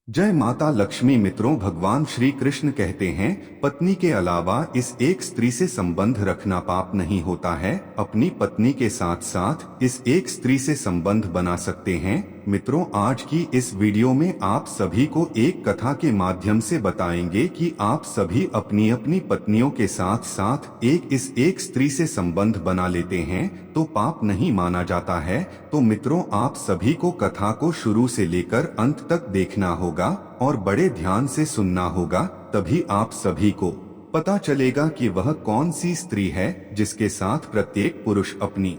जय माता लक्ष्मी। मित्रों, भगवान श्री कृष्ण कहते हैं, पत्नी के अलावा इस एक स्त्री से संबंध रखना पाप नहीं होता है। अपनी पत्नी के साथ साथ इस एक स्त्री से संबंध बना सकते हैं। मित्रों, आज की इस वीडियो में आप सभी को एक कथा के माध्यम से बताएंगे कि आप सभी अपनी अपनी पत्नियों के साथ साथ इस एक स्त्री से संबंध बना लेते हैं तो पाप नहीं माना जाता है। तो मित्रों, आप सभी को कथा को शुरू से लेकर अंत तक देखना होगा और बड़े ध्यान से सुनना होगा, तभी आप सभी को पता चलेगा कि वह कौन सी स्त्री है जिसके साथ प्रत्येक पुरुष अपनी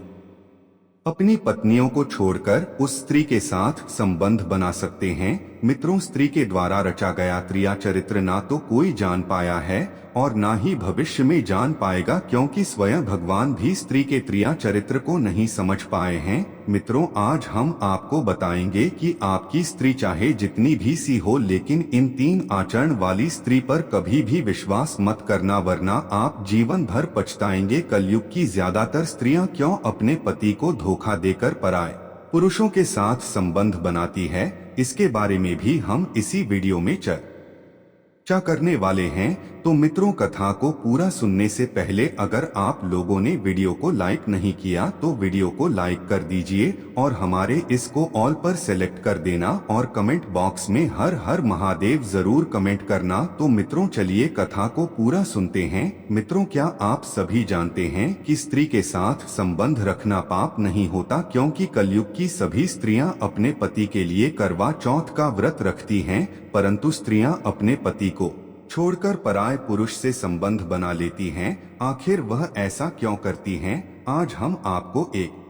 अपनी पत्नियों को छोड़कर उस स्त्री के साथ संबंध बना सकते हैं। मित्रों, स्त्री के द्वारा रचा गया त्रिया चरित्र ना तो कोई जान पाया है और ना ही भविष्य में जान पाएगा, क्योंकि स्वयं भगवान भी स्त्री के त्रिया चरित्र को नहीं समझ पाए हैं। मित्रों, आज हम आपको बताएंगे कि आपकी स्त्री चाहे जितनी भी सी हो, लेकिन इन तीन आचरण वाली स्त्री पर कभी भी विश्वास मत करना, वरना आप जीवन भर पछताएंगे। कलयुग की ज्यादातर स्त्रियां क्यों अपने पति को धोखा देकर पराये पुरुषों के साथ संबंध बनाती है, इसके बारे में भी हम इसी वीडियो में चर्चा करने वाले हैं। तो मित्रों, कथा को पूरा सुनने से पहले अगर आप लोगों ने वीडियो को लाइक नहीं किया तो वीडियो को लाइक कर दीजिए और हमारे इसको ऑल पर सेलेक्ट कर देना और कमेंट बॉक्स में हर हर महादेव जरूर कमेंट करना। तो मित्रों, चलिए कथा को पूरा सुनते हैं। मित्रों, क्या आप सभी जानते हैं कि स्त्री के साथ संबंध रखना पाप नहीं होता, क्योंकि कलयुग की सभी स्त्रियां अपने पति के लिए करवा चौथ का व्रत रखती हैं, परंतु स्त्रियां अपने पति को छोड़कर पराये पुरुष से संबंध बना लेती हैं। आखिर वह ऐसा क्यों करती हैं? आज हम आपको एक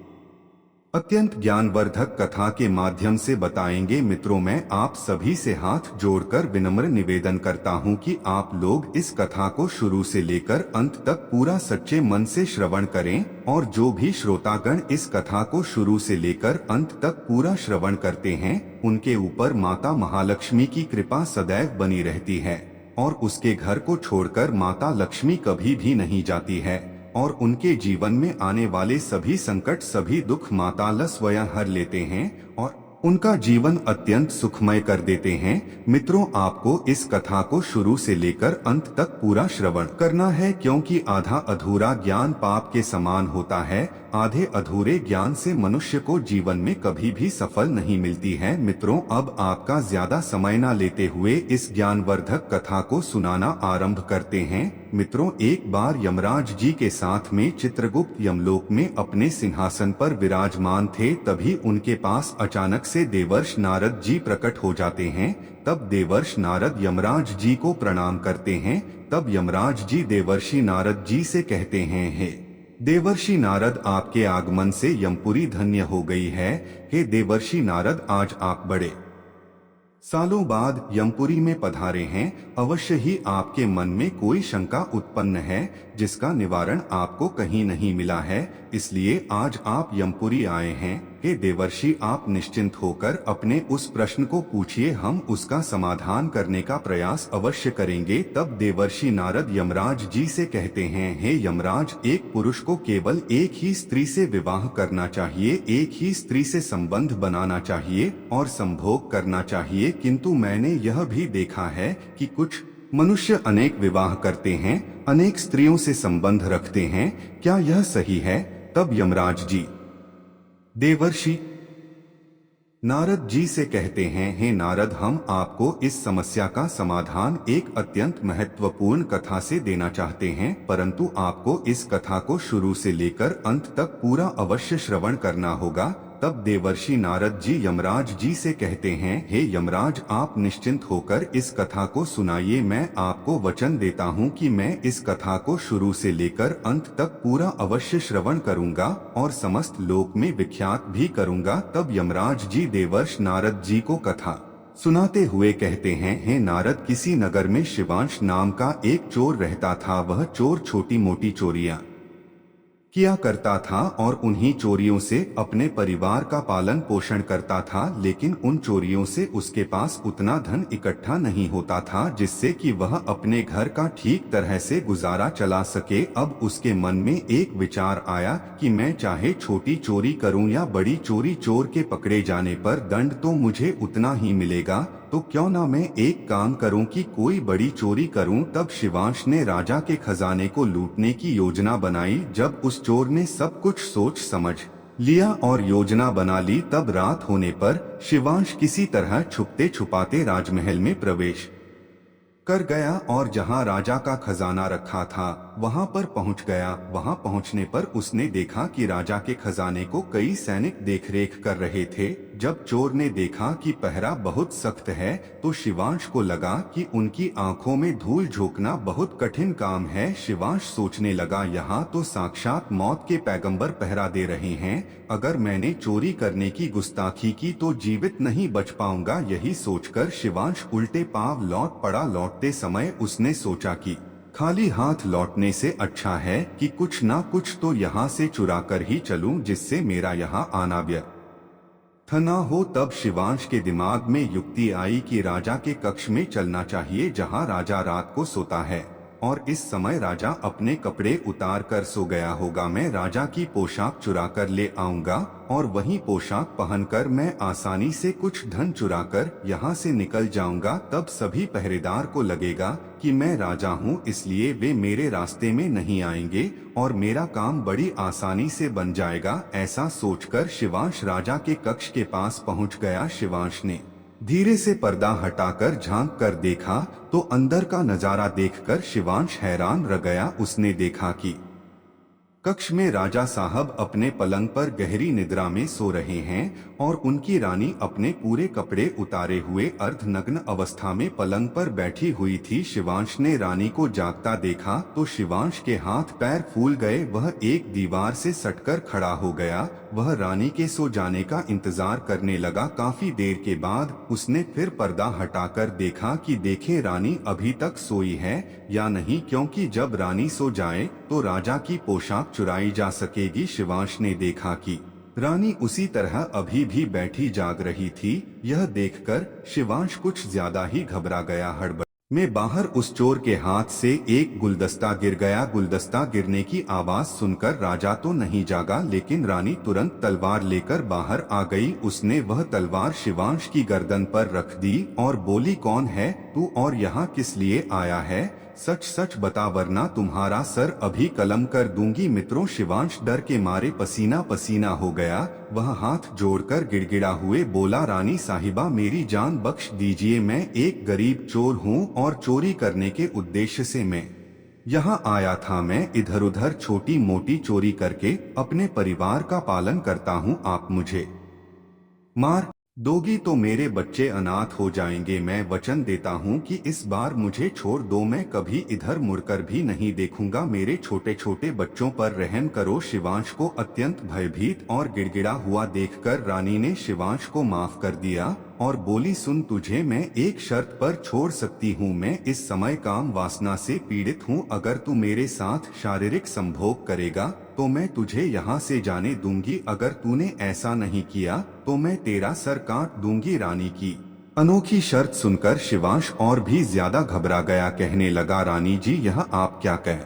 अत्यंत ज्ञानवर्धक कथा के माध्यम से बताएंगे। मित्रों, मैं आप सभी से हाथ जोड़कर विनम्र निवेदन करता हूं कि आप लोग इस कथा को शुरू से लेकर अंत तक पूरा सच्चे मन से श्रवण करें, और जो भी श्रोतागण इस कथा को शुरू से लेकर अंत तक पूरा श्रवण करते हैं उनके ऊपर माता महालक्ष्मी की कृपा सदैव बनी रहती है और उसके घर को छोड़कर माता लक्ष्मी कभी भी नहीं जाती है और उनके जीवन में आने वाले सभी संकट, सभी दुख माता स्वयं हर लेते हैं और उनका जीवन अत्यंत सुखमय कर देते हैं। मित्रों, आपको इस कथा को शुरू से लेकर अंत तक पूरा श्रवण करना है, क्योंकि आधा अधूरा ज्ञान पाप के समान होता है। आधे अधूरे ज्ञान से मनुष्य को जीवन में कभी भी सफल नहीं मिलती है। मित्रों, अब आपका ज्यादा समय न लेते हुए इस ज्ञानवर्धक कथा को सुनाना आरंभ करते हैं। मित्रों, एक बार यमराज जी के साथ में चित्रगुप्त यमलोक में अपने सिंहासन पर विराजमान थे। तभी उनके पास अचानक से देवर्ष नारद जी प्रकट हो जाते हैं। तब देवर्ष नारद यमराज जी को प्रणाम करते हैं। तब यमराज जी देवर्षि नारद जी से कहते हैं, हे देवर्षि नारद, आपके आगमन से यमपुरी धन्य हो गई है। हे देवर्षि नारद, आज आप बड़े सालों बाद यमपुरी में पधारे हैं। अवश्य ही आपके मन में कोई शंका उत्पन्न है जिसका निवारण आपको कहीं नहीं मिला है, इसलिए आज आप यमपुरी आए हैं। हे देवर्षि, आप निश्चिंत होकर अपने उस प्रश्न को पूछिए, हम उसका समाधान करने का प्रयास अवश्य करेंगे। तब देवर्षि नारद यमराज जी से कहते हैं, हे यमराज, एक पुरुष को केवल एक ही स्त्री से विवाह करना चाहिए, एक ही स्त्री से संबंध बनाना चाहिए और संभोग करना चाहिए, किंतु मैंने यह भी देखा है कि कुछ मनुष्य अनेक विवाह करते हैं, अनेक स्त्रियों से संबंध रखते हैं। क्या यह सही है? तब यमराज जी देवर्षि नारद जी से कहते हैं, हे नारद, हम आपको इस समस्या का समाधान एक अत्यंत महत्वपूर्ण कथा से देना चाहते हैं, परंतु आपको इस कथा को शुरू से लेकर अंत तक पूरा अवश्य श्रवण करना होगा। तब देवर्षि नारद जी यमराज जी से कहते हैं, हे यमराज, आप निश्चिंत होकर इस कथा को सुनाइए। मैं आपको वचन देता हूँ कि मैं इस कथा को शुरू से लेकर अंत तक पूरा अवश्य श्रवण करूंगा और समस्त लोक में विख्यात भी करूंगा। तब यमराज जी देवर्षि नारद जी को कथा सुनाते हुए कहते हैं, हे नारद, किसी नगर में शिवांश नाम का एक चोर रहता था। वह चोर छोटी मोटी चोरियां किया करता था और उन्हीं चोरियों से अपने परिवार का पालन पोषण करता था, लेकिन उन चोरियों से उसके पास उतना धन इकट्ठा नहीं होता था जिससे कि वह अपने घर का ठीक तरह से गुजारा चला सके। अब उसके मन में एक विचार आया कि मैं चाहे छोटी चोरी करूं या बड़ी चोरी, चोर के पकड़े जाने पर दंड तो मुझे उतना ही मिलेगा। तो क्यों ना मैं एक काम करूं कि कोई बड़ी चोरी करूं। तब शिवांश ने राजा के खजाने को लूटने की योजना बनाई। जब उस चोर ने सब कुछ सोच समझ लिया और योजना बना ली, तब रात होने पर शिवांश किसी तरह छुपते छुपाते राजमहल में प्रवेश कर गया और जहां राजा का खजाना रखा था वहां पर पहुंच गया। वहां पहुंचने पर उसने देखा कि राजा के खजाने को कई सैनिक देखरेख कर रहे थे। जब चोर ने देखा कि पहरा बहुत सख्त है तो शिवांश को लगा कि उनकी आंखों में धूल झोंकना बहुत कठिन काम है। शिवांश सोचने लगा, यहाँ तो साक्षात मौत के पैगंबर पहरा दे रहे हैं। अगर मैंने चोरी करने की गुस्ताखी की तो जीवित नहीं बच पाऊंगा। यही सोचकर शिवांश उल्टे पांव लौट पड़ा। लौटते समय उसने सोचा कि खाली हाथ लौटने से अच्छा है कि कुछ ना कुछ तो यहाँ से चुरा कर ही चलूं, जिससे मेरा यहाँ आना व्यर्थ न हो। तब शिवांश के दिमाग में युक्ति आई कि राजा के कक्ष में चलना चाहिए, जहाँ राजा रात को सोता है और इस समय राजा अपने कपड़े उतार कर सो गया होगा। मैं राजा की पोशाक चुरा कर ले आऊंगा और वही पोशाक पहनकर मैं आसानी से कुछ धन चुरा कर यहाँ से निकल जाऊंगा। तब सभी पहरेदार को लगेगा कि मैं राजा हूँ, इसलिए वे मेरे रास्ते में नहीं आएंगे और मेरा काम बड़ी आसानी से बन जाएगा। ऐसा सोचकर शिवांश राजा के कक्ष के पास पहुँच गया। शिवांश ने धीरे से पर्दा हटाकर झांक कर देखा तो अंदर का नजारा देखकर शिवांश हैरान रह गया। उसने देखा कि कक्ष में राजा साहब अपने पलंग पर गहरी निद्रा में सो रहे हैं और उनकी रानी अपने पूरे कपड़े उतारे हुए अर्धनग्न अवस्था में पलंग पर बैठी हुई थी। शिवांश ने रानी को जागता देखा तो शिवांश के हाथ पैर फूल गए। वह एक दीवार से सटकर खड़ा हो गया। वह रानी के सो जाने का इंतजार करने लगा। काफी देर के बाद उसने फिर पर्दा हटाकर देखा कि देखे रानी अभी तक सोई है या नहीं, क्योंकि जब रानी सो जाए तो राजा की पोशाक चुराई जा सकेगी। शिवांश ने देखा कि रानी उसी तरह अभी भी बैठी जाग रही थी। यह देखकर शिवांश कुछ ज्यादा ही घबरा गया। हड़बड़ में बाहर उस चोर के हाथ से एक गुलदस्ता गिर गया। गुलदस्ता गिरने की आवाज सुनकर राजा तो नहीं जागा, लेकिन रानी तुरंत तलवार लेकर बाहर आ गई। उसने वह तलवार शिवांश की गर्दन पर रख दी और बोली, कौन है तू और यहाँ किस लिए आया है? सच सच बता वरना तुम्हारा सर अभी कलम कर दूंगी। मित्रों, शिवांश डर के मारे पसीना पसीना हो गया। वह हाथ जोड़कर गिड़गिड़ा हुए बोला, रानी साहिबा मेरी जान बख्श दीजिए। मैं एक गरीब चोर हूँ और चोरी करने के उद्देश्य से मैं यहाँ आया था। मैं इधर उधर छोटी मोटी चोरी करके अपने परिवार का पालन करता हूँ। आप मुझे मार दोगी तो मेरे बच्चे अनाथ हो जाएंगे। मैं वचन देता हूँ कि इस बार मुझे छोड़ दो। मैं कभी इधर मुड़कर भी नहीं देखूंगा। मेरे छोटे छोटे बच्चों पर रहम करो। शिवांश को अत्यंत भयभीत और गिड़गिड़ा हुआ देखकर रानी ने शिवांश को माफ कर दिया और बोली, सुन, तुझे मैं एक शर्त पर छोड़ सकती हूँ। मैं इस समय काम वासना से पीड़ित हूँ। अगर तू मेरे साथ शारीरिक संभोग करेगा तो मैं तुझे यहाँ से जाने दूंगी। अगर तूने ऐसा नहीं किया तो मैं तेरा सर काट दूंगी। रानी की अनोखी शर्त सुनकर शिवांश और भी ज्यादा घबरा गया। कहने लगा, रानी जी, यह आप क्या कह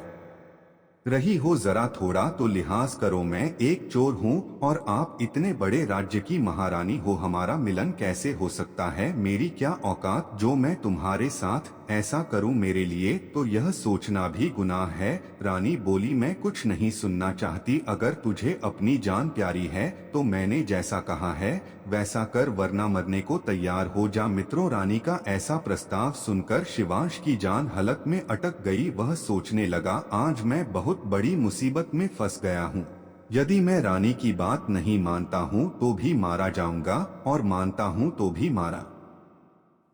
रही हो? जरा थोड़ा तो लिहाज करो। मैं एक चोर हूँ और आप इतने बड़े राज्य की महारानी हो। हमारा मिलन कैसे हो सकता है? मेरी क्या औकात जो मैं तुम्हारे साथ ऐसा करूं? मेरे लिए तो यह सोचना भी गुनाह है। रानी बोली, मैं कुछ नहीं सुनना चाहती। अगर तुझे अपनी जान प्यारी है तो मैंने जैसा कहा है वैसा कर, वरना मरने को तैयार हो जा। मित्रों, रानी का ऐसा प्रस्ताव सुनकर शिवांश की जान हलक में अटक गई। वह सोचने लगा, आज मैं बहुत बड़ी मुसीबत में फंस गया हूँ। यदि मैं रानी की बात नहीं मानता हूँ तो भी मारा जाऊंगा और मानता हूँ तो भी मारा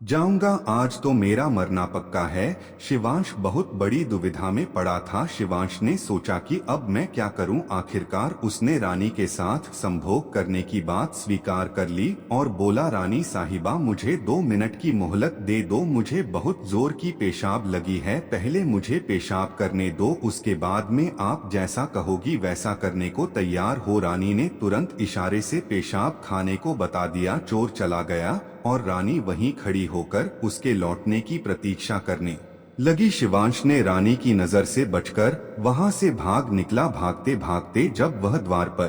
जाऊंगा। आज तो मेरा मरना पक्का है। शिवांश बहुत बड़ी दुविधा में पड़ा था। शिवांश ने सोचा कि अब मैं क्या करूं। आखिरकार उसने रानी के साथ संभोग करने की बात स्वीकार कर ली और बोला, रानी साहिबा, मुझे 2 मिनट की मोहलत दे दो। मुझे बहुत जोर की पेशाब लगी है। पहले मुझे पेशाब करने दो, उसके बाद में आप जैसा कहोगी वैसा करने को तैयार हो। रानी ने तुरंत इशारे से पेशाब खाने को बता दिया। चोर चला गया और रानी वहीं खड़ी होकर उसके लौटने की प्रतीक्षा करने लगी। शिवांश ने रानी की नजर से बचकर वहां से भाग निकला। भागते भागते जब वह द्वार पर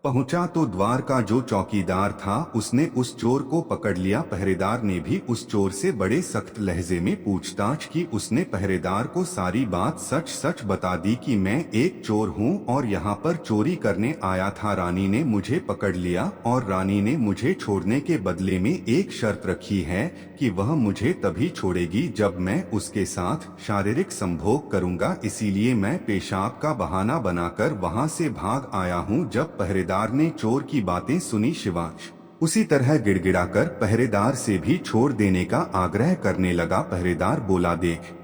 पहुंचा तो द्वार का जो चौकीदार था उसने उस चोर को पकड़ लिया। पहरेदार ने भी उस चोर से बड़े सख्त लहजे में पूछताछ की। उसने पहरेदार को सारी बात सच सच बता दी कि मैं एक चोर हूं और यहाँ पर चोरी करने आया था। रानी ने मुझे पकड़ लिया और रानी ने मुझे छोड़ने के बदले में एक शर्त रखी है कि वह मुझे तभी छोड़ेगी जब मैं उसके साथ शारीरिक संभोग करूंगा। इसीलिए मैं पेशाब का बहाना बनाकर वहां से भाग आया हूं। जब पहरेदार ने चोर की बातें सुनी, शिवांश उसी तरह गिड़गिड़ाकर पहरेदार से भी छोड़ देने का आग्रह करने लगा। पहरेदार बोला, देख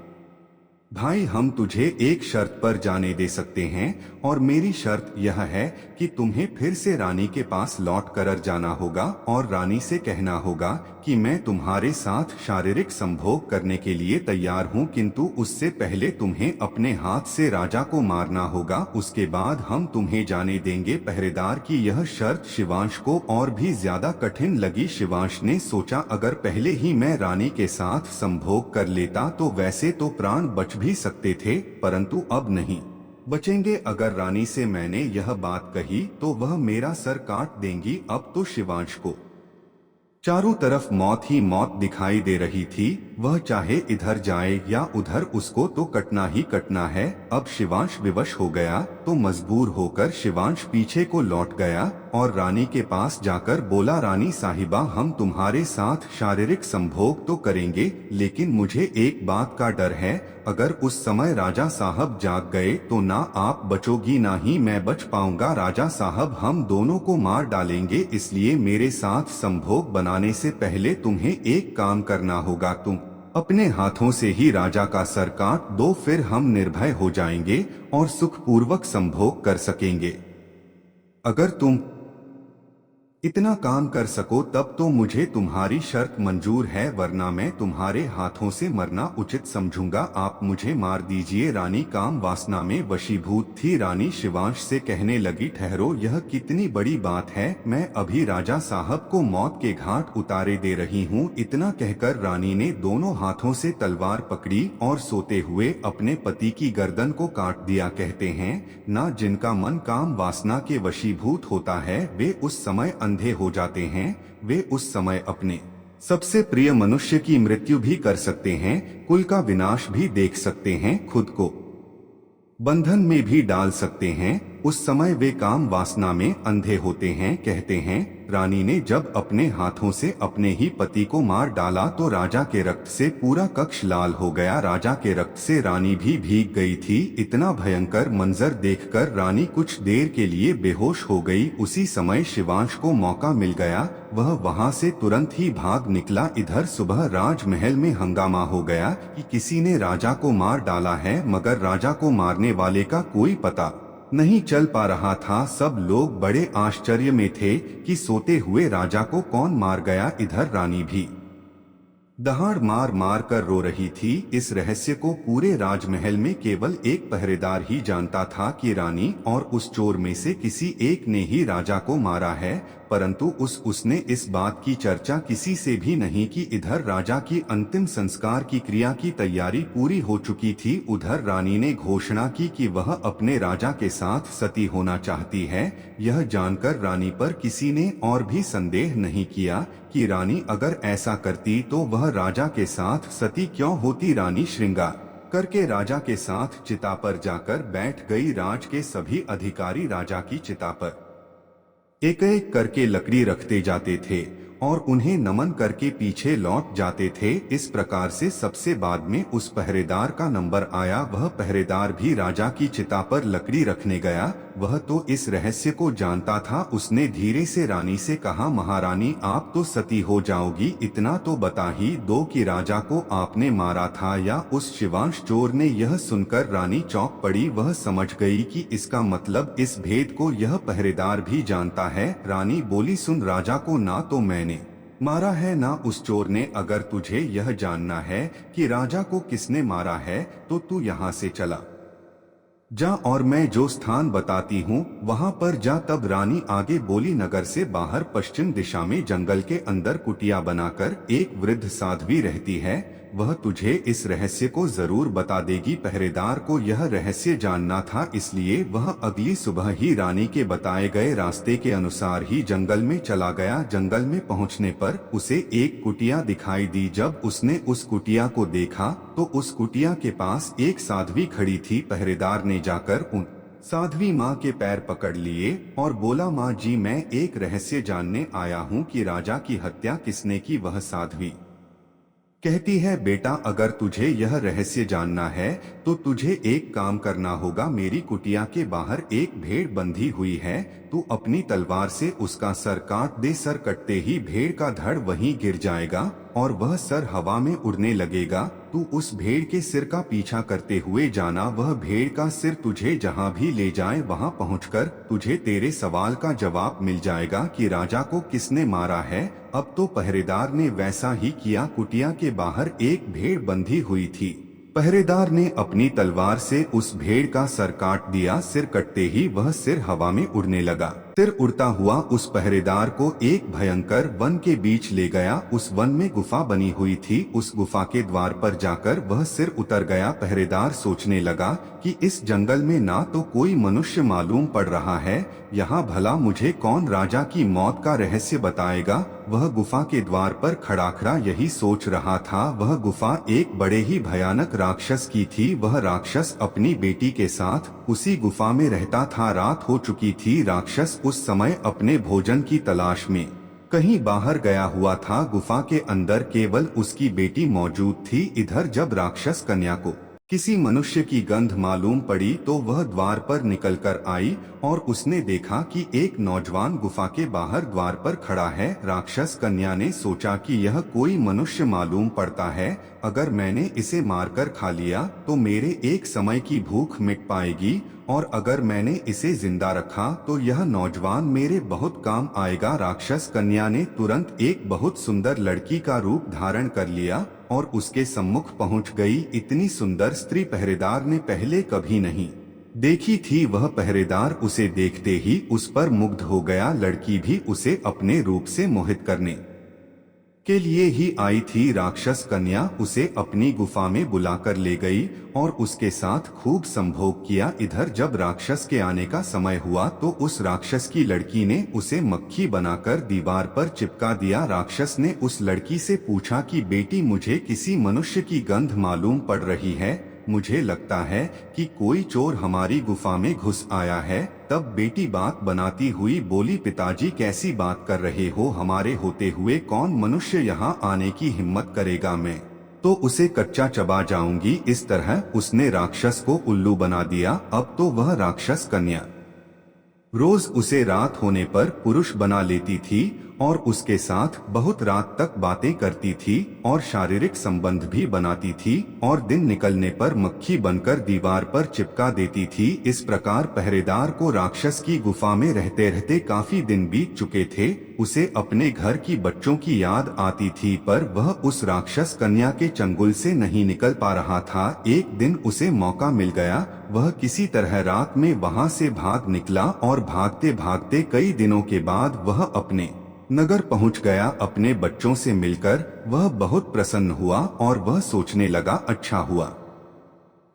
भाई, हम तुझे एक शर्त पर जाने दे सकते हैं और मेरी शर्त यह है कि तुम्हें फिर से रानी के पास लौट कर जाना होगा और रानी से कहना होगा कि मैं तुम्हारे साथ शारीरिक संभोग करने के लिए तैयार हूं, किंतु उससे पहले तुम्हें अपने हाथ से राजा को मारना होगा। उसके बाद हम तुम्हें जाने देंगे। पहरेदार की यह शर्त शिवांश को और भी ज्यादा कठिन लगी। शिवांश ने सोचा, अगर पहले ही मैं रानी के साथ संभोग कर लेता तो वैसे तो प्राण बच भी सकते थे, परंतु अब नहीं बचेंगे। अगर रानी से मैंने यह बात कही तो वह मेरा सर काट देंगी। अब तो शिवांश को चारों तरफ मौत ही मौत दिखाई दे रही थी। वह चाहे इधर जाए या उधर, उसको तो कटना ही कटना है। अब शिवांश विवश हो गया तो मजबूर होकर शिवांश पीछे को लौट गया और रानी के पास जाकर बोला, रानी साहिबा, हम तुम्हारे साथ शारीरिक संभोग तो करेंगे, लेकिन मुझे एक बात का डर है। अगर उस समय राजा साहब जाग गए तो ना आप बचोगी ना ही मैं बच पाऊंगा। राजा साहब हम दोनों को मार डालेंगे, इसलिए मेरे साथ संभोग बनाने से पहले तुम्हें एक काम करना होगा। तुम अपने हाथों से ही राजा का सर काट दो, फिर हम निर्भय हो जाएंगे और सुखपूर्वक संभोग कर सकेंगे। अगर तुम इतना काम कर सको तब तो मुझे तुम्हारी शर्त मंजूर है, वरना मैं तुम्हारे हाथों से मरना उचित समझूंगा। आप मुझे मार दीजिए। रानी काम वासना में वशीभूत थी। रानी शिवांश से कहने लगी, ठहरो, यह कितनी बड़ी बात है, मैं अभी राजा साहब को मौत के घाट उतारे दे रही हूँ। इतना कहकर रानी ने दोनों हाथों से तलवार पकड़ी और सोते हुए अपने पति की गर्दन को काट दिया। कहते हैं ना, जिनका मन काम वासना के वशीभूत होता है वे उस समय अंधे हो जाते हैं। वे उस समय अपने सबसे प्रिय मनुष्य की मृत्यु भी कर सकते हैं, कुल का विनाश भी देख सकते हैं, खुद को बंधन में भी डाल सकते हैं। उस समय वे काम वासना में अंधे होते हैं। कहते हैं रानी ने जब अपने हाथों से अपने ही पति को मार डाला तो राजा के रक्त से पूरा कक्ष लाल हो गया। राजा के रक्त से रानी भी भीग गई थी। इतना भयंकर मंजर देखकर रानी कुछ देर के लिए बेहोश हो गई। उसी समय शिवांश को मौका मिल गया, वह वहां से तुरंत ही भाग निकला। इधर सुबह राजमहल में हंगामा हो गया कि किसी ने राजा को मार डाला है, मगर राजा को मारने वाले का कोई पता नहीं चल पा रहा था। सब लोग बड़े आश्चर्य में थे कि सोते हुए राजा को कौन मार गया। इधर रानी भी दहाड़ मार मार कर रो रही थी। इस रहस्य को पूरे राजमहल में केवल एक पहरेदार ही जानता था कि रानी और उस चोर में से किसी एक ने ही राजा को मारा है, परंतु उसने इस बात की चर्चा किसी से भी नहीं की। इधर राजा की अंतिम संस्कार की क्रिया की तैयारी पूरी हो चुकी थी। उधर रानी ने घोषणा की कि वह अपने राजा के साथ सती होना चाहती है। यह जानकर रानी पर किसी ने और भी संदेह नहीं किया कि रानी अगर ऐसा करती तो वह राजा के साथ सती क्यों होती। रानी श्रृंगार करके राजा के साथ चिता पर जाकर बैठ गई। राज के सभी अधिकारी राजा की चिता पर एक एक करके लकड़ी रखते जाते थे और उन्हें नमन करके पीछे लौट जाते थे। इस प्रकार से सबसे बाद में उस पहरेदार का नंबर आया। वह पहरेदार भी राजा की चिता पर लकड़ी रखने गया। वह तो इस रहस्य को जानता था। उसने धीरे से रानी से कहा, महारानी आप तो सती हो जाओगी, इतना तो बता ही दो कि राजा को आपने मारा था या उस शिवांश चोर ने। यह सुनकर रानी चौंक पड़ी। वह समझ गई कि इसका मतलब इस भेद को यह पहरेदार भी जानता है। रानी बोली, सुन, राजा को ना तो मैंने मारा है ना उस चोर ने। अगर तुझे यह जानना है कि राजा को किसने मारा है तो तू यहाँ से चला जा और मैं जो स्थान बताती हूँ वहाँ पर जा। तब रानी आगे बोली, नगर से बाहर पश्चिम दिशा में जंगल के अंदर कुटिया बनाकर एक वृद्ध साध्वी रहती है। वह तुझे इस रहस्य को जरूर बता देगी। पहरेदार को यह रहस्य जानना था, इसलिए वह अगली सुबह ही रानी के बताए गए रास्ते के अनुसार ही जंगल में चला गया। जंगल में पहुंचने पर उसे एक कुटिया दिखाई दी। जब उसने उस कुटिया को देखा तो उस कुटिया के पास एक साध्वी खड़ी थी। पहरेदार ने जाकर उन साध्वी माँ के पैर पकड़ लिए और बोला, माँ जी, मैं एक रहस्य जानने आया हूँ कि राजा की हत्या किसने की। वह साध्वी कहती है, बेटा, अगर तुझे यह रहस्य जानना है तो तुझे एक काम करना होगा। मेरी कुटिया के बाहर एक भेड़ बंधी हुई है, तू अपनी तलवार से उसका सर काट दे। सर कटते ही भेड़ का धड़ वहीं गिर जाएगा और वह सर हवा में उड़ने लगेगा। तू उस भेड़ के सिर का पीछा करते हुए जाना। वह भेड़ का सिर तुझे जहां भी ले जाए वहां पहुंचकर तुझे तेरे सवाल का जवाब मिल जाएगा कि राजा को किसने मारा है। अब तो पहरेदार ने वैसा ही किया। कुटिया के बाहर एक भेड़ बंधी हुई थी। पहरेदार ने अपनी तलवार से उस भेड़ का सर काट दिया। सिर कटते ही वह सिर हवा में उड़ने लगा। सिर उड़ता हुआ उस पहरेदार को एक भयंकर वन के बीच ले गया। उस वन में गुफा बनी हुई थी। उस गुफा के द्वार पर जाकर वह सिर उतर गया। पहरेदार सोचने लगा कि इस जंगल में ना तो कोई मनुष्य मालूम पड़ रहा है, यहाँ भला मुझे कौन राजा की मौत का रहस्य बताएगा। वह गुफा के द्वार पर खड़ा खड़ा यही सोच रहा था। वह गुफा एक बड़े ही भयानक राक्षस की थी। वह राक्षस अपनी बेटी के साथ उसी गुफा में रहता था। रात हो चुकी थी। राक्षस उस समय अपने भोजन की तलाश में कहीं बाहर गया हुआ था। गुफा के अंदर केवल उसकी बेटी मौजूद थी। इधर जब राक्षस कन्या को किसी मनुष्य की गंध मालूम पड़ी तो वह द्वार पर निकलकर आई और उसने देखा कि एक नौजवान गुफा के बाहर द्वार पर खड़ा है। राक्षस कन्या ने सोचा कि यह कोई मनुष्य मालूम पड़ता है। अगर मैंने इसे मारकर खा लिया तो मेरे एक समय की भूख मिट पाएगी, और अगर मैंने इसे जिंदा रखा तो यह नौजवान मेरे बहुत काम आएगा। राक्षस कन्या ने तुरंत एक बहुत सुंदर लड़की का रूप धारण कर लिया और उसके सम्मुख पहुंच गई। इतनी सुंदर स्त्री पहरेदार ने पहले कभी नहीं देखी थी। वह पहरेदार उसे देखते ही उस पर मुग्ध हो गया। लड़की भी उसे अपने रूप से मोहित करने के लिए ही आई थी। राक्षस कन्या उसे अपनी गुफा में बुलाकर ले गई और उसके साथ खूब संभोग किया। इधर जब राक्षस के आने का समय हुआ तो उस राक्षस की लड़की ने उसे मक्खी बनाकर दीवार पर चिपका दिया। राक्षस ने उस लड़की से पूछा कि बेटी, मुझे किसी मनुष्य की गंध मालूम पड़ रही है। मुझे लगता है कि कोई चोर हमारी गुफा में घुस आया है। तब बेटी बात बनाती हुई बोली, पिताजी, कैसी बात कर रहे हो? हमारे होते हुए कौन मनुष्य यहाँ आने की हिम्मत करेगा? मैं तो उसे कच्चा चबा जाऊंगी। इस तरह उसने राक्षस को उल्लू बना दिया। अब तो वह राक्षस कन्या रोज उसे रात होने पर पुरुष बना लेती थी और उसके साथ बहुत रात तक बातें करती थी और शारीरिक संबंध भी बनाती थी और दिन निकलने पर मक्खी बनकर दीवार पर चिपका देती थी। इस प्रकार पहरेदार को राक्षस की गुफा में रहते रहते काफी दिन बीत चुके थे। उसे अपने घर की बच्चों की याद आती थी, पर वह उस राक्षस कन्या के चंगुल से नहीं निकल पा रहा था। एक दिन उसे मौका मिल गया। वह किसी तरह रात में वहां से भाग निकला और भागते भागते कई दिनों के बाद वह अपने नगर पहुंच गया। अपने बच्चों से मिलकर वह बहुत प्रसन्न हुआ और वह सोचने लगा, अच्छा हुआ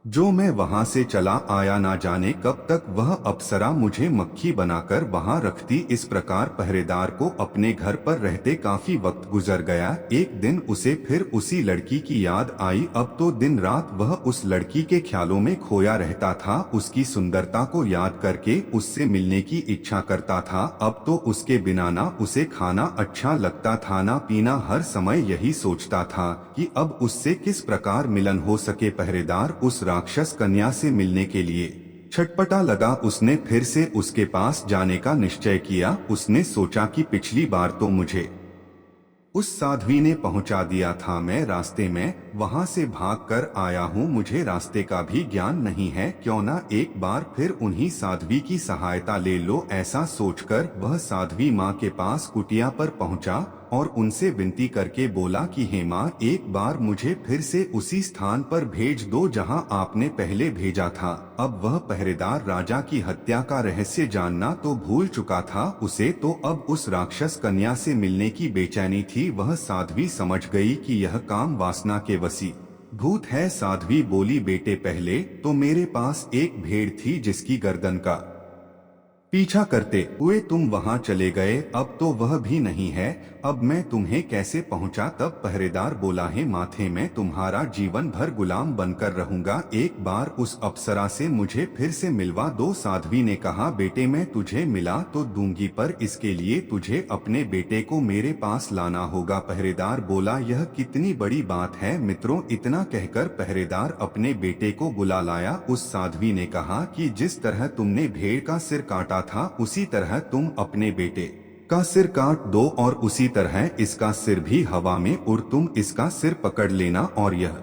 जो मैं वहां से चला आया, ना जाने कब तक वह अप्सरा मुझे मक्खी बनाकर वहां रखती। इस प्रकार पहरेदार को अपने घर पर रहते काफी वक्त गुजर गया। एक दिन उसे फिर उसी लड़की की याद आई। अब तो दिन रात वह उस लड़की के ख्यालों में खोया रहता था। उसकी सुंदरता को याद करके उससे मिलने की इच्छा करता था। अब तो उसके बिना ना उसे खाना अच्छा लगता था, ना पीना। हर समय यही सोचता था कि अब उससे किस प्रकार मिलन हो सके। पहरेदार उस राक्षस कन्या से मिलने के लिए छटपटा लगा। उसने फिर से उसके पास जाने का निश्चय किया। उसने सोचा कि पिछली बार तो मुझे उस साध्वी ने पहुंचा दिया था, मैं रास्ते में वहां से भागकर आया हूं, मुझे रास्ते का भी ज्ञान नहीं है, क्यों ना एक बार फिर उन्हीं साध्वी की सहायता ले लो। ऐसा सोचकर वह साध्वी माँ के पास कुटिया पर पहुंचा और उनसे विनती करके बोला कि हे माँ, एक बार मुझे फिर से उसी स्थान पर भेज दो जहां आपने पहले भेजा था। अब वह पहरेदार राजा की हत्या का रहस्य जानना तो भूल चुका था। उसे तो अब उस राक्षस कन्या से मिलने की बेचैनी थी। वह साध्वी समझ गई कि यह काम वासना के वसी भूत है। साध्वी बोली, बेटे पहले तो मेरे पास एक भेड़ थी जिसकी गर्दन का पीछा करते हुए तुम वहां चले गए, अब तो वह भी नहीं है। अब मैं तुम्हें कैसे पहुंचा? तब पहरेदार बोला, है माथे में तुम्हारा जीवन भर गुलाम बनकर रहूंगा, एक बार उस अप्सरा से मुझे फिर से मिलवा दो। साध्वी ने कहा, बेटे मैं तुझे मिला तो दूंगी, पर इसके लिए तुझे अपने बेटे को मेरे पास लाना होगा। पहरेदार बोला, यह कितनी बड़ी बात है। मित्रों, इतना कहकर पहरेदार अपने बेटे को बुला लाया। उस साध्वी ने कहा कि जिस तरह तुमने भेड़ का सिर काटा था, उसी तरह तुम अपने बेटे का सिर काट दो और उसी तरह इसका सिर भी हवा में उड़ तुम इसका सिर पकड़ लेना और यह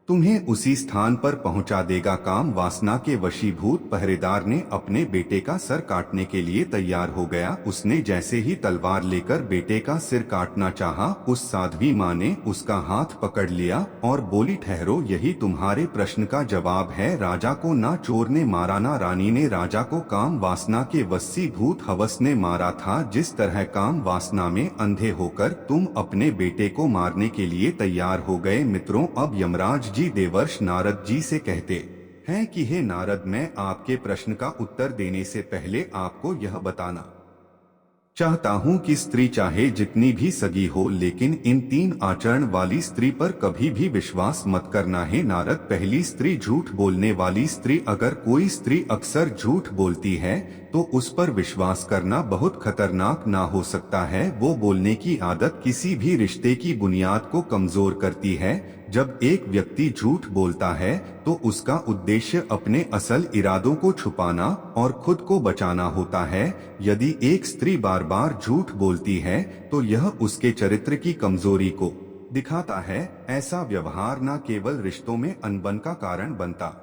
तुम्हें उसी स्थान पर पहुंचा देगा। काम वासना के वशीभूत पहरेदार ने अपने बेटे का सर काटने के लिए तैयार हो गया। उसने जैसे ही तलवार लेकर बेटे का सिर काटना चाहा, उस साध्वी माँ ने उसका हाथ पकड़ लिया और बोली, ठहरो, यही तुम्हारे प्रश्न का जवाब है। राजा को ना चोर ने मारा ना रानी ने, राजा को काम वासना के वशीभूत हवस ने मारा था। जिस तरह काम वासना में अंधे होकर तुम अपने बेटे को मारने के लिए तैयार हो गए। मित्रों, अब यमराज जी देवर्ष नारद जी से कहते हैं कि हे नारद, मैं आपके प्रश्न का उत्तर देने से पहले आपको यह बताना चाहता हूँ कि स्त्री चाहे जितनी भी सगी हो, लेकिन इन 3 आचरण वाली स्त्री पर कभी भी विश्वास मत करना है। नारद, पहली स्त्री झूठ बोलने वाली स्त्री। अगर कोई स्त्री अक्सर झूठ बोलती है तो उस पर विश्वास करना बहुत खतरनाक ना हो सकता है। वो बोलने की आदत किसी भी रिश्ते की बुनियाद को कमजोर करती है। जब एक व्यक्ति झूठ बोलता है तो उसका उद्देश्य अपने असल इरादों को छुपाना और खुद को बचाना होता है। यदि एक स्त्री बार बार झूठ बोलती है तो यह उसके चरित्र की कमजोरी को दिखाता है। ऐसा व्यवहार न केवल रिश्तों में अनबन का कारण बनता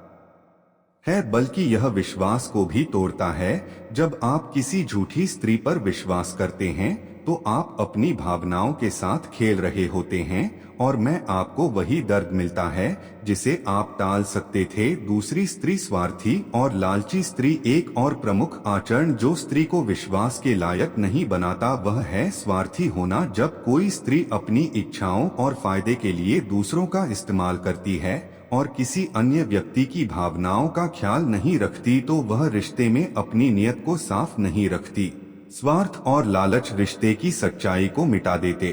है, बल्कि यह विश्वास को भी तोड़ता है। जब आप किसी झूठी स्त्री पर विश्वास करते हैं तो आप अपनी भावनाओं के साथ खेल रहे होते हैं और मैं आपको वही दर्द मिलता है जिसे आप टाल सकते थे। दूसरी स्त्री स्वार्थी और लालची स्त्री। एक और प्रमुख आचरण जो स्त्री को विश्वास के लायक नहीं बनाता वह है स्वार्थी होना। जब कोई स्त्री अपनी इच्छाओं और फायदे के लिए दूसरों का इस्तेमाल करती है और किसी अन्य व्यक्ति की भावनाओं का ख्याल नहीं रखती तो वह रिश्ते में अपनी नियत को साफ नहीं रखती। स्वार्थ और लालच रिश्ते की सच्चाई को मिटा देते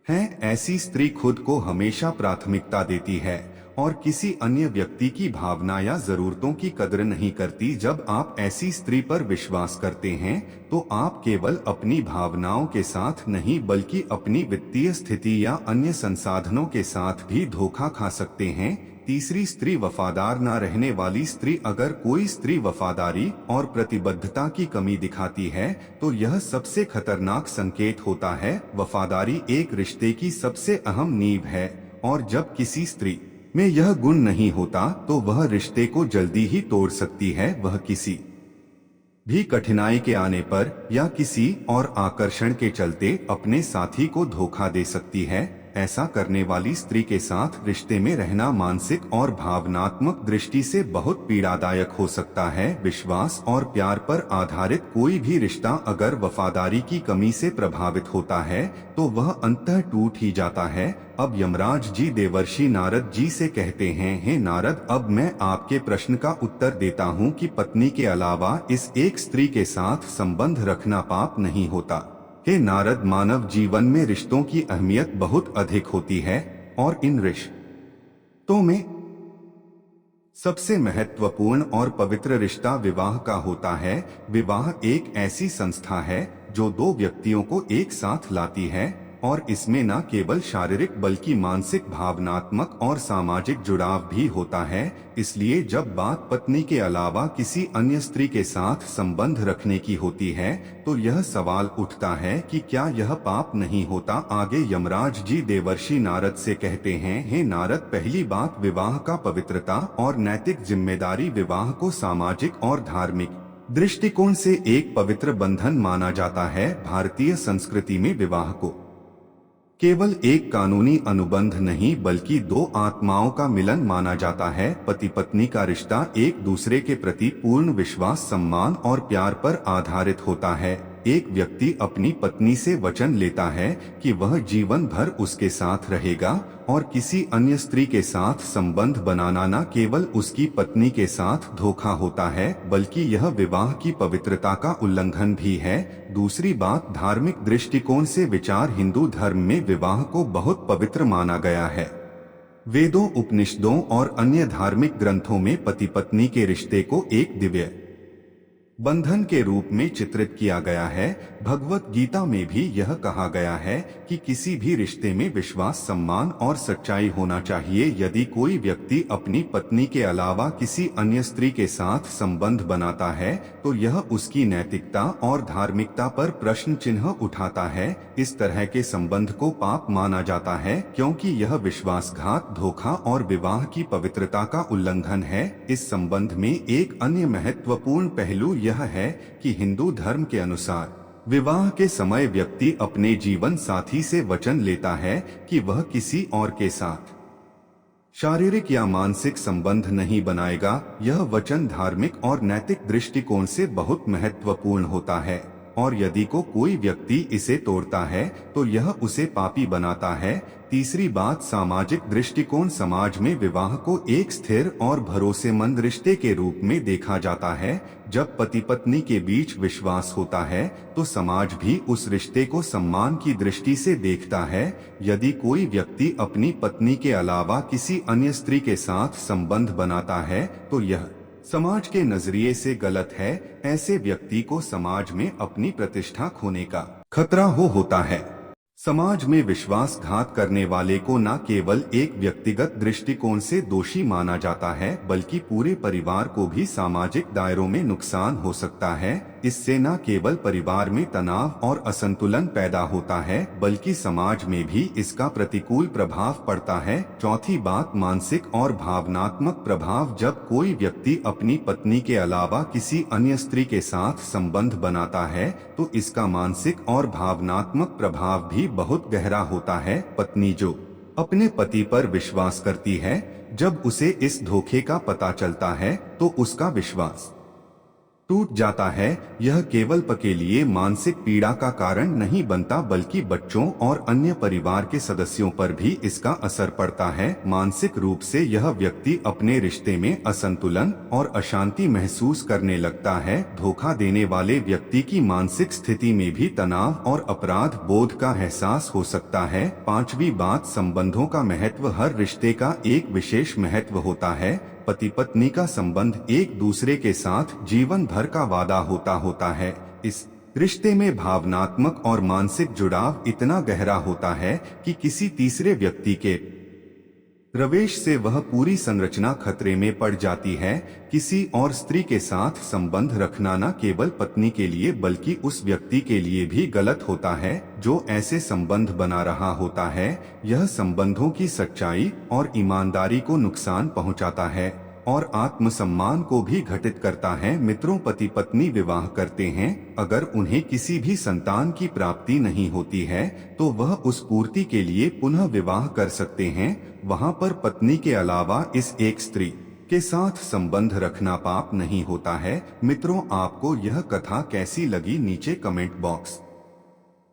हैं। ऐसी स्त्री खुद को हमेशा प्राथमिकता देती है और किसी अन्य व्यक्ति की भावना या जरूरतों की कदर नहीं करती। जब आप ऐसी स्त्री पर विश्वास करते हैं तो आप केवल अपनी भावनाओं के साथ नहीं बल्कि अपनी वित्तीय स्थिति या अन्य संसाधनों के साथ भी धोखा खा सकते हैं। तीसरी स्त्री वफादार न रहने वाली स्त्री। अगर कोई स्त्री वफादारी और प्रतिबद्धता की कमी दिखाती है तो यह सबसे खतरनाक संकेत होता है। वफादारी एक रिश्ते की सबसे अहम नींव है और जब किसी स्त्री में यह गुण नहीं होता तो वह रिश्ते को जल्दी ही तोड़ सकती है। वह किसी भी कठिनाई के आने पर या किसी और आकर्षण के चलते अपने साथी को धोखा दे सकती है। ऐसा करने वाली स्त्री के साथ रिश्ते में रहना मानसिक और भावनात्मक दृष्टि से बहुत पीड़ादायक हो सकता है। विश्वास और प्यार पर आधारित कोई भी रिश्ता अगर वफादारी की कमी से प्रभावित होता है तो वह अंततः टूट ही जाता है। अब यमराज जी देवर्षि नारद जी से कहते हैं, हे नारद, अब मैं आपके प्रश्न का उत्तर देता हूँ कि पत्नी के अलावा इस एक स्त्री के साथ संबंध रखना पाप नहीं होता। हे नारद, मानव जीवन में रिश्तों की अहमियत बहुत अधिक होती है और इन रिश्तों में सबसे महत्वपूर्ण और पवित्र रिश्ता विवाह का होता है। विवाह एक ऐसी संस्था है जो 2 व्यक्तियों को एक साथ लाती है और इसमें न केवल शारीरिक बल्कि मानसिक, भावनात्मक और सामाजिक जुड़ाव भी होता है। इसलिए जब बात पत्नी के अलावा किसी अन्य स्त्री के साथ संबंध रखने की होती है तो यह सवाल उठता है कि क्या यह पाप नहीं होता। आगे यमराज जी देवर्षि नारद से कहते हैं, हे नारद, पहली बात विवाह का पवित्रता और नैतिक जिम्मेदारी। विवाह को सामाजिक और धार्मिक दृष्टिकोण से एक पवित्र बंधन माना जाता है। भारतीय संस्कृति में विवाह को केवल एक कानूनी अनुबंध नहीं बल्कि 2 आत्माओं का मिलन माना जाता है। पति पत्नी का रिश्ता एक दूसरे के प्रति पूर्ण विश्वास, सम्मान और प्यार पर आधारित होता है। एक व्यक्ति अपनी पत्नी से वचन लेता है कि वह जीवन भर उसके साथ रहेगा और किसी अन्य स्त्री के साथ संबंध बनाना न केवल उसकी पत्नी के साथ धोखा होता है बल्कि यह विवाह की पवित्रता का उल्लंघन भी है। दूसरी बात, धार्मिक दृष्टिकोण से विचार, हिंदू धर्म में विवाह को बहुत पवित्र माना गया है। वेदों, उपनिषदों और अन्य धार्मिक ग्रंथों में पति पत्नी के रिश्ते को एक दिव्य बंधन के रूप में चित्रित किया गया है। भगवत गीता में भी यह कहा गया है कि किसी भी रिश्ते में विश्वास, सम्मान और सच्चाई होना चाहिए। यदि कोई व्यक्ति अपनी पत्नी के अलावा किसी अन्य स्त्री के साथ संबंध बनाता है तो यह उसकी नैतिकता और धार्मिकता पर प्रश्न चिन्ह उठाता है। इस तरह के संबंध को पाप माना जाता है क्योंकि यह विश्वासघात, धोखा और विवाह की पवित्रता का उल्लंघन है। इस संबंध में एक अन्य महत्वपूर्ण पहलू यह है कि हिंदू धर्म के अनुसार विवाह के समय व्यक्ति अपने जीवन साथी से वचन लेता है कि वह किसी और के साथ शारीरिक या मानसिक संबंध नहीं बनाएगा। यह वचन धार्मिक और नैतिक दृष्टिकोण से बहुत महत्वपूर्ण होता है और यदि कोई व्यक्ति इसे तोड़ता है तो यह उसे पापी बनाता है। तीसरी बात, सामाजिक दृष्टिकोण, समाज में विवाह को एक स्थिर और भरोसेमंद रिश्ते के रूप में देखा जाता है। जब पति पत्नी के बीच विश्वास होता है तो समाज भी उस रिश्ते को सम्मान की दृष्टि से देखता है। यदि कोई व्यक्ति अपनी पत्नी के अलावा किसी अन्य स्त्री के साथ संबंध बनाता है तो यह समाज के नजरिए से गलत है। ऐसे व्यक्ति को समाज में अपनी प्रतिष्ठा खोने का खतरा होता है। समाज में विश्वासघात करने वाले को न केवल एक व्यक्तिगत दृष्टिकोण से दोषी माना जाता है बल्कि पूरे परिवार को भी सामाजिक दायरों में नुकसान हो सकता है। इससे न केवल परिवार में तनाव और असंतुलन पैदा होता है बल्कि समाज में भी इसका प्रतिकूल प्रभाव पड़ता है। चौथी बात, मानसिक और भावनात्मक प्रभाव। जब कोई व्यक्ति अपनी पत्नी के अलावा किसी अन्य स्त्री के साथ संबंध बनाता है तो इसका मानसिक और भावनात्मक प्रभाव भी बहुत गहरा होता है। पत्नी जो अपने पति पर विश्वास करती है, जब उसे इस धोखे का पता चलता है तो उसका विश्वास टूट जाता है। यह केवल पति के लिए मानसिक पीड़ा का कारण नहीं बनता बल्कि बच्चों और अन्य परिवार के सदस्यों पर भी इसका असर पड़ता है। मानसिक रूप से यह व्यक्ति अपने रिश्ते में असंतुलन और अशांति महसूस करने लगता है। धोखा देने वाले व्यक्ति की मानसिक स्थिति में भी तनाव और अपराध बोध का एहसास हो सकता है। पांचवी बात, संबंधों का महत्व। हर रिश्ते का एक विशेष महत्व होता है। पति पत्नी का संबंध एक दूसरे के साथ जीवन भर का वादा होता है। इस रिश्ते में भावनात्मक और मानसिक जुड़ाव इतना गहरा होता है कि किसी तीसरे व्यक्ति के प्रवेश से वह पूरी संरचना खतरे में पड़ जाती है। किसी और स्त्री के साथ संबंध रखना न केवल पत्नी के लिए बल्कि उस व्यक्ति के लिए भी गलत होता है जो ऐसे संबंध बना रहा होता है। यह संबंधों की सच्चाई और ईमानदारी को नुकसान पहुंचाता है और आत्मसम्मान को भी घटित करता है। मित्रों, पति पत्नी विवाह करते हैं, अगर उन्हें किसी भी संतान की प्राप्ति नहीं होती है तो वह उस पूर्ति के लिए पुनः विवाह कर सकते हैं। वहां पर पत्नी के अलावा इस एक स्त्री के साथ संबंध रखना पाप नहीं होता है। मित्रों, आपको यह कथा कैसी लगी नीचे कमेंट बॉक्स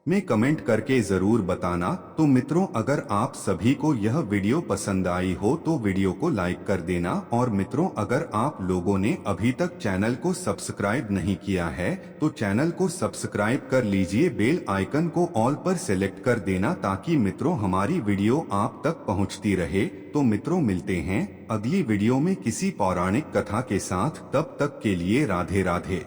में कमेंट करके जरूर बताना। तो मित्रों, अगर आप सभी को यह वीडियो पसंद आई हो तो वीडियो को लाइक कर देना। और मित्रों, अगर आप लोगों ने अभी तक चैनल को सब्सक्राइब नहीं किया है तो चैनल को सब्सक्राइब कर लीजिए, बेल आइकन को ऑल पर सेलेक्ट कर देना ताकि मित्रों हमारी वीडियो आप तक पहुंचती रहे। तो मित्रों, मिलते हैं अगली वीडियो में किसी पौराणिक कथा के साथ। तब तक के लिए राधे राधे।